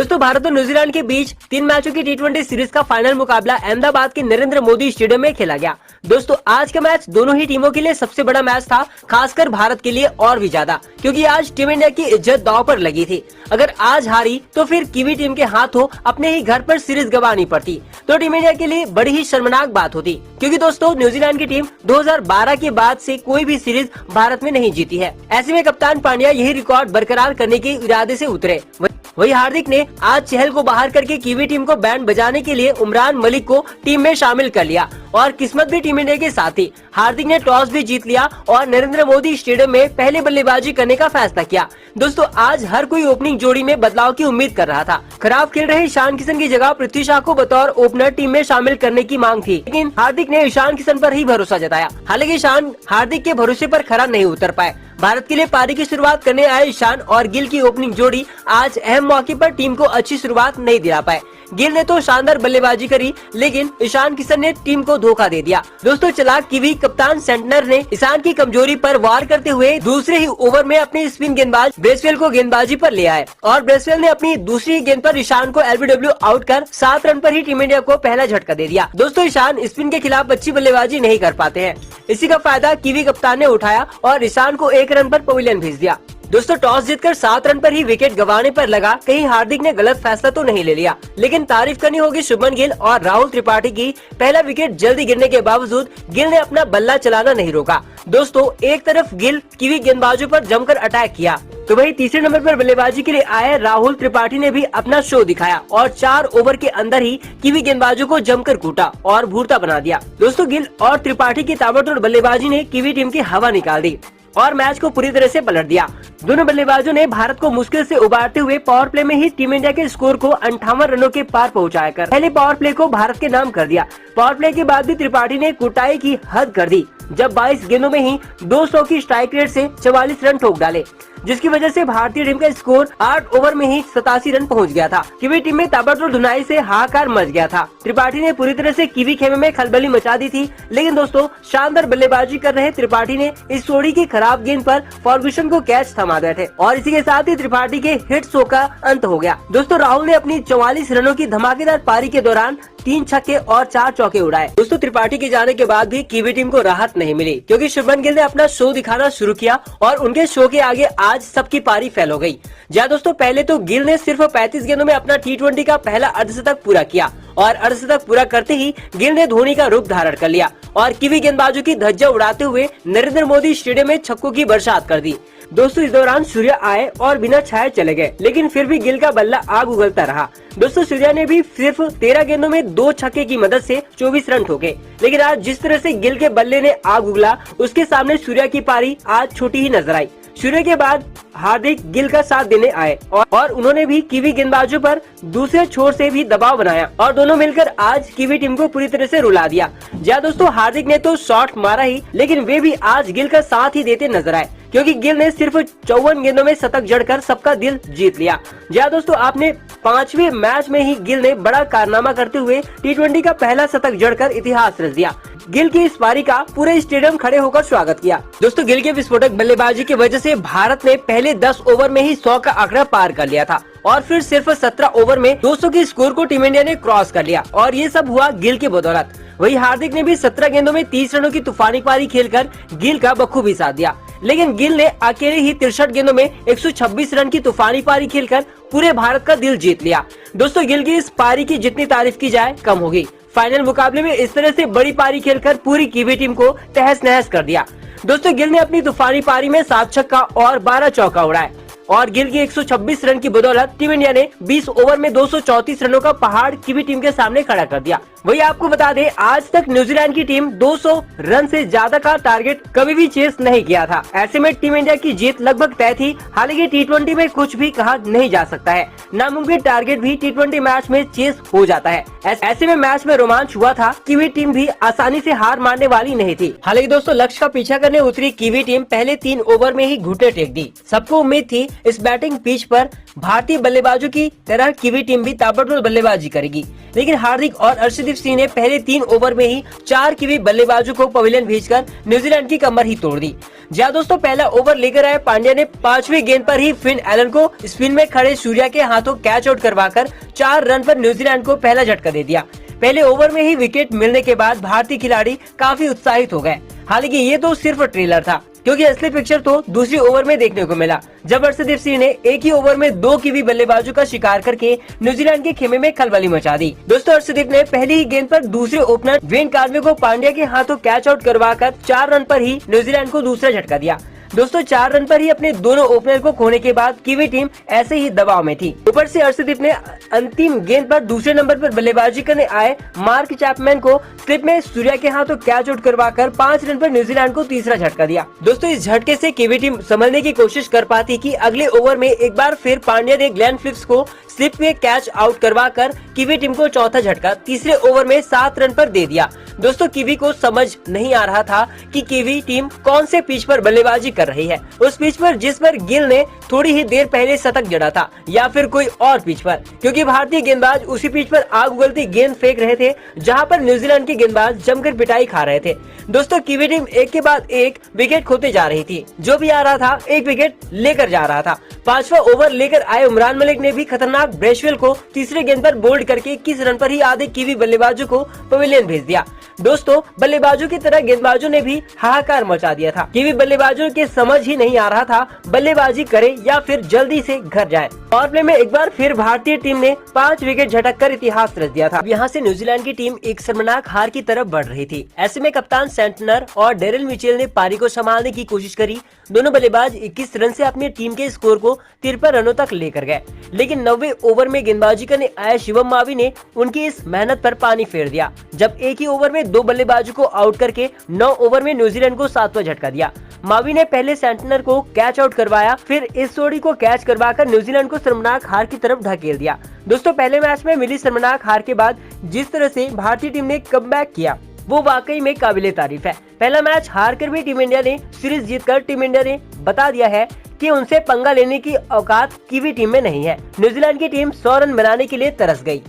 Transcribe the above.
दोस्तों भारत और न्यूजीलैंड के बीच 3 मैचों की टी20 सीरीज का फाइनल मुकाबला अहमदाबाद के नरेंद्र मोदी स्टेडियम में खेला गया। दोस्तों आज का मैच दोनों ही टीमों के लिए सबसे बड़ा मैच था, खासकर भारत के लिए और भी ज्यादा, क्योंकि आज टीम इंडिया की इज्जत दांव पर लगी थी। अगर आज हारी तो फिर कीवी टीम के हाथों अपने ही घर पर सीरीज गंवानी पड़ती, तो टीम इंडिया के लिए बड़ी ही शर्मनाक बात होती, क्योंकि दोस्तों न्यूजीलैंड की टीम 2012 के बाद से कोई भी सीरीज भारत में नहीं जीती है। ऐसे में कप्तान पांड्या यही रिकॉर्ड बरकरार करने के इरादे से उतरे। वही हार्दिक ने आज चहल को बाहर करके कीवी टीम को बैंड बजाने के लिए उमरान मलिक को टीम में शामिल कर लिया और किस्मत भी टीम इंडिया के साथ थी। हार्दिक ने टॉस भी जीत लिया और नरेंद्र मोदी स्टेडियम में पहले बल्लेबाजी करने का फैसला किया। दोस्तों आज हर कोई ओपनिंग जोड़ी में बदलाव की उम्मीद कर रहा था। खराब खेल रहे ईशान किशन की जगह पृथ्वी शॉ को बतौर ओपनर टीम में शामिल करने की मांग थी, लेकिन हार्दिक ने ईशान किशन पर ही भरोसा जताया। हालांकि ईशान हार्दिक के भरोसे पर खरा नहीं उतर पाए। भारत के लिए पारी की शुरुआत करने आए ईशान और गिल की ओपनिंग जोड़ी आज अहम मौके पर टीम को अच्छी शुरुआत नहीं दिला पाए। गिल ने तो शानदार बल्लेबाजी करी, लेकिन ईशान किशन ने टीम को धोखा दे दिया। दोस्तों चलाक कीवी कप्तान सेंटनर ने ईशान की कमजोरी पर वार करते हुए दूसरे ही ओवर में अपने स्पिन गेंदबाज ब्रेसवेल को गेंदबाजी पर ले आए और ब्रेसवेल ने अपनी दूसरी गेंद पर ईशान को एलबीडब्ल्यू आउट कर 7 रन पर ही टीम इंडिया को पहला झटका दे दिया। दोस्तों ईशान स्पिन के खिलाफ अच्छी बल्लेबाजी नहीं कर पाते हैं, इसी का फायदा कीवी कप्तान ने उठाया और ईशान को 1 रन पर पवेलियन भेज दिया। दोस्तों टॉस जीतकर 7 रन पर ही विकेट गंवाने पर लगा कहीं हार्दिक ने गलत फैसला तो नहीं ले लिया, लेकिन तारीफ करनी होगी शुभमन गिल और राहुल त्रिपाठी की। पहला विकेट जल्दी गिरने के बावजूद गिल ने अपना बल्ला चलाना नहीं रोका। दोस्तों एक तरफ गिल कीवी गेंदबाजों पर जमकर अटैक किया, तो वही तीसरे नंबर पर बल्लेबाजी के लिए आए राहुल त्रिपाठी ने भी अपना शो दिखाया और 4 ओवर के अंदर ही कीवी गेंदबाजों को जमकर कूटा और भूरता बना दिया। दोस्तों गिल और त्रिपाठी की ताबड़तोड़ बल्लेबाजी ने कीवी टीम की हवा निकाल दी और मैच को पूरी तरह से पलट दिया। दोनों बल्लेबाजों ने भारत को मुश्किल से उबारते हुए पावर प्ले में ही टीम इंडिया के स्कोर को 58 रनों के पार पहुंचाकर पहले पावर प्ले को भारत के नाम कर दिया। पावर प्ले के बाद भी त्रिपाठी ने कुटाई की हद कर दी, जब 22 गेंदों में ही 200 की स्ट्राइक रेट से 44 रन ठोक डाले, जिसकी वजह से भारतीय टीम का स्कोर 8 ओवर में ही 87 रन पहुंच गया था। कीवी टीम में ताबड़तोड़ धुनाई से हाहाकार मच गया था। त्रिपाठी ने पूरी तरह से कीवी खेमे में खलबली मचा दी थी, लेकिन दोस्तों शानदार बल्लेबाजी कर रहे त्रिपाठी ने इस जोड़ी की खराब गेंद पर फर्गुसन को कैच थमा दिए थे और इसी के साथ ही त्रिपाठी के हिट शो का अंत हो गया। दोस्तों राहुल ने अपनी 44 रनों की धमाकेदार पारी के दौरान 3 छक्के और 4 चौके उड़ाए। दोस्तों त्रिपाठी के जाने के बाद भी कीवी टीम को राहत नहीं मिली, क्योंकि शुभमन गिल ने अपना शो दिखाना शुरू किया और उनके शो के आगे आज सबकी पारी फेल हो गई। जहाँ दोस्तों पहले तो गिल ने सिर्फ 35 गेंदों में अपना टी20 का पहला अर्धशतक पूरा किया और अर्धशतक पूरा करते ही गिल ने धोनी का रूप धारण कर लिया और कीवी गेंदबाजों की धज्जा उड़ाते हुए नरेंद्र मोदी स्टेडियम में छक्कों की बरसात कर दी। दोस्तों इस दौरान सूर्या आए और बिना छाए चले गए, लेकिन फिर भी गिल का बल्ला आग उगलता रहा। दोस्तों सूर्या ने भी सिर्फ 13 गेंदों में 2 छक्के की मदद से 24 रन ठोके, लेकिन आज जिस तरह से गिल के बल्ले ने आग उगला, उसके सामने सूर्या की पारी आज छोटी ही नजर आई। सूर्य के बाद हार्दिक गिल का साथ देने आए और उन्होंने भी कीवी गेंदबाजों पर दूसरे छोर से भी दबाव बनाया और दोनों मिलकर आज कीवी टीम को पूरी तरह से रुला दिया। जहाँ दोस्तों हार्दिक ने तो शॉट मारा ही, लेकिन वे भी आज गिल का साथ ही देते नजर आए, क्योंकि गिल ने सिर्फ 54 गेंदों में शतक जड़कर सबका दिल जीत लिया। जहाँ दोस्तों आपने 5वें मैच में ही गिल ने बड़ा कारनामा करते हुए टी20 का पहला शतक जड़कर इतिहास रच दिया। गिल की इस पारी का पूरे स्टेडियम खड़े होकर स्वागत किया। दोस्तों गिल के विस्फोटक बल्लेबाजी की वजह से भारत ने पहले 10 ओवर में ही 100 का आंकड़ा पार कर लिया था और फिर सिर्फ 17 ओवर में 200 की स्कोर को टीम इंडिया ने क्रॉस कर लिया और ये सब हुआ गिल की बदौलत। वही हार्दिक ने भी 17 गेंदों में 30 रनों की तूफानी पारी खेलकर गिल का बखूबी साथ दिया, लेकिन गिल ने अकेले ही 63 गेंदों में 126 रन की तूफानी पारी खेलकर पूरे भारत का दिल जीत लिया। दोस्तों गिल की इस पारी की जितनी तारीफ की जाए कम होगी। फाइनल मुकाबले में इस तरह से बड़ी पारी खेलकर पूरी कीवी टीम को तहस नहस कर दिया। दोस्तों गिल ने अपनी तूफानी पारी में 7 छक्का और 12 चौका उड़ाए और गिल की 126 रन की बदौलत टीम इंडिया ने 20 ओवर में 234 रनों का पहाड़ कीवी टीम के सामने खड़ा कर दिया। वही आपको बता दें आज तक न्यूजीलैंड की टीम 200 रन से ज्यादा का टारगेट कभी भी चेस नहीं किया था। ऐसे में टीम इंडिया की जीत लगभग तय थी। हालांकि टी20 में कुछ भी कहा नहीं जा सकता है, नामुमकिन टारगेट भी टी20 मैच में चेस हो जाता है। ऐसे में मैच में रोमांच हुआ था। कीवी टीम भी आसानी से हार मानने वाली नहीं थी। हालांकि दोस्तों लक्ष्य का पीछा करने उतरी कीवी टीम पहले 3 ओवर में ही घुटने टेक दी। सबको उम्मीद थी इस बैटिंग पिच पर भारतीय बल्लेबाजों की तरह कीवी टीम भी ताबड़तोड़ बल्लेबाजी करेगी, लेकिन हार्दिक और अर्शदीप सिंह ने पहले 3 ओवर में ही 4 कीवी बल्लेबाजों को पवेलियन भेजकर न्यूजीलैंड की कमर ही तोड़ दी। जहां दोस्तों पहला ओवर लेकर आए पांड्या ने 5वें गेंद पर ही फिन एलन को स्पिन में खड़े सूर्या के हाथों कैच आउट करवाकर 4 रन पर न्यूजीलैंड को पहला झटका दे दिया। पहले ओवर में ही विकेट मिलने के बाद भारतीय खिलाड़ी काफी उत्साहित हो गए। हालांकि ये तो सिर्फ ट्रेलर था, क्योंकि असली पिक्चर तो दूसरे ओवर में देखने को मिला, जब अर्शदीप सिंह ने एक ही ओवर में 2 कीवी बल्लेबाजों का शिकार करके न्यूजीलैंड के खेमे में खलबली मचा दी। दोस्तों अर्शदीप ने पहली ही गेंद पर दूसरे ओपनर ड्वेन कॉनवे को पांड्या के हाथों कैच आउट करवाकर 4 रन पर ही न्यूजीलैंड को दूसरा झटका दिया। दोस्तों 4 रन पर ही अपने दोनों ओपनर को खोने के बाद कीवी टीम ऐसे ही दबाव में थी। ऊपर से अर्शदीप ने अंतिम गेंद पर दूसरे नंबर पर बल्लेबाजी करने आए मार्क चैपमैन को स्लिप में सूर्या के हाथों कैच आउट करवाकर 5 रन पर न्यूजीलैंड को तीसरा झटका दिया। दोस्तों इस झटके से कीवी टीम संभलने की कोशिश कर पाती कि अगले ओवर में एक बार फिर पांड्या ने ग्लेन फिलिप्स को स्लिप में कैच आउट करवाकर कीवी टीम को चौथा झटका तीसरे ओवर में 7 रन पर दे दिया। दोस्तों कीवी को समझ नहीं आ रहा था कि कीवी टीम कौन से पिच पर बल्लेबाजी कर रही है, उस पिच पर जिस पर गिल ने थोड़ी ही देर पहले शतक जड़ा था, या फिर कोई और पिच पर, क्योंकि भारतीय गेंदबाज उसी पिच पर आग उगलती गेंद फेंक रहे थे जहां पर न्यूजीलैंड के गेंदबाज जमकर पिटाई खा रहे थे। दोस्तों कीवी टीम एक के बाद एक विकेट खोते जा रही थी, जो भी आ रहा था एक विकेट लेकर जा रहा था। 5वां ओवर लेकर आए उमरान मलिक ने भी खतरनाक ब्रेशवेल को तीसरे गेंद पर बोल्ड करके 21 रन पर ही आधे कीवी बल्लेबाजों को पवेलियन भेज दिया। दोस्तों बल्लेबाजों की तरह गेंदबाजों ने भी हाहाकार मचा दिया था। कीवी बल्लेबाजों के समझ ही नहीं आ रहा था बल्लेबाजी करे या फिर जल्दी से घर जाए। पावर प्ले में एक बार फिर भारतीय टीम ने 5 विकेट झटक कर इतिहास रच दिया था। यहाँ से न्यूजीलैंड की टीम एक शर्मनाक हार की तरफ बढ़ रही थी। ऐसे में कप्तान सेंटनर और डेरिल मिचेल ने पारी को संभालने की कोशिश करी। दोनों बल्लेबाज 21 रन से अपनी टीम के स्कोर को 53 रनों तक लेकर गए, लेकिन 90वें ओवर में गेंदबाजी करने आए शिवम मावी ने उनकी इस मेहनत पर पानी फेर दिया, जब एक ही ओवर में 2 बल्लेबाजों को आउट करके 9 ओवर में न्यूजीलैंड को 7वां झटका दिया। मावी ने पहले सेंटनर को कैच आउट करवाया, फिर इस जोड़ी को कैच करवाकर न्यूजीलैंड को शर्मनाक हार की तरफ ढकेल दिया। दोस्तों पहले मैच में मिली शर्मनाक हार के बाद जिस तरह से भारतीय टीम ने कमबैक किया वो वाकई में काबिले तारीफ है। पहला मैच हार कर भी टीम इंडिया ने सीरीज जीतकर टीम इंडिया ने बता दिया है कि उनसे पंगा लेने की औकात कीवी टीम में नहीं है। न्यूजीलैंड की टीम 100 रन बनाने के लिए तरस गई।